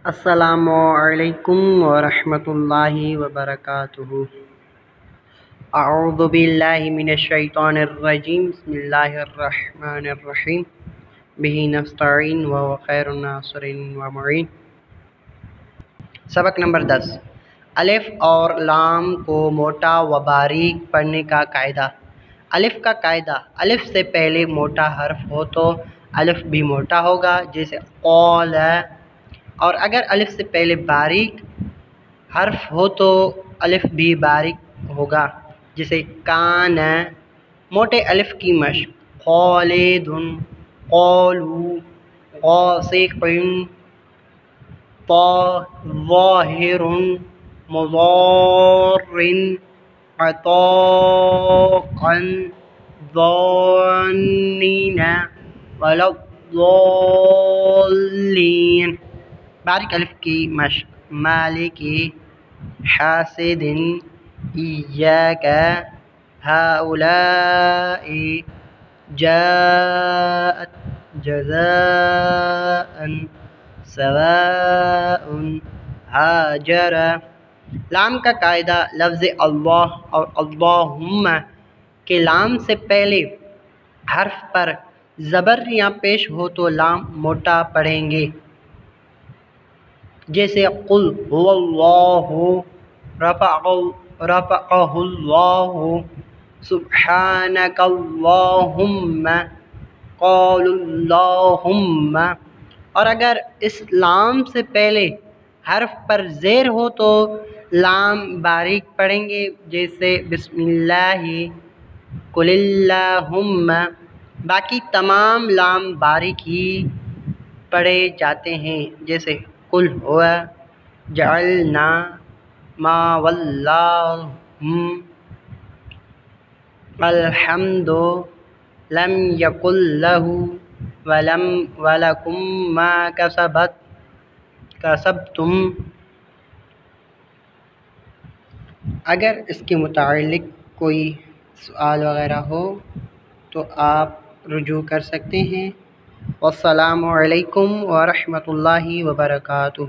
السلام علیکم ورحمۃ اللہ وبرکاتہ۔ اعوذ باللہ من الشیطان الرجیم، بسم اللہ الرحمن الرحیم، بہ نستعین وهو خیر الناصر ومعین۔ سبق نمبر 10، الف اور لام کو موٹا و باریک پڑھنے کا قاعدہ۔ الف کا قاعدہ، الف سے پہلے موٹا حرف ہو تو الف بھی موٹا ہوگا، جیسے قول ہے، اور اگر الف سے پہلے باریک حرف ہو تو الف بھی باریک ہوگا، جیسے کان ہے۔ موٹے الف کی مشق، خالد، قولو، غاسق، ظاہر، مضار، عطاء، ظانین، ولا الضالین۔ باریک الف کی مشق، مالک، حاسد، ایاک، ہؤلاء، جاءت، جزاء، سواء، ہاجر۔ لام کا قاعدہ، لفظ اللہ اور اللہم کے لام سے پہلے حرف پر زبر یا پیش ہو تو لام موٹا پڑھیں گے، جیسے قل هو اللہ، رفعہ اللہ، سبحانک اللہم، قالوا اللہم۔ اور اگر اس لام سے پہلے حرف پر زیر ہو تو لام باریک پڑھیں گے، جیسے بسم اللہ، قل اللہم۔ باقی تمام لام باریک ہی پڑھے جاتے ہیں، جیسے قل هو، جعلنا، ما ولاہم، الحمد، لم یکن لہ، ولکم ما کسبتم۔ اگر اس کے متعلق کوئی سوال وغیرہ ہو تو آپ رجوع کر سکتے ہیں۔ والسلام علیکم ورحمۃ اللہ وبرکاتہ۔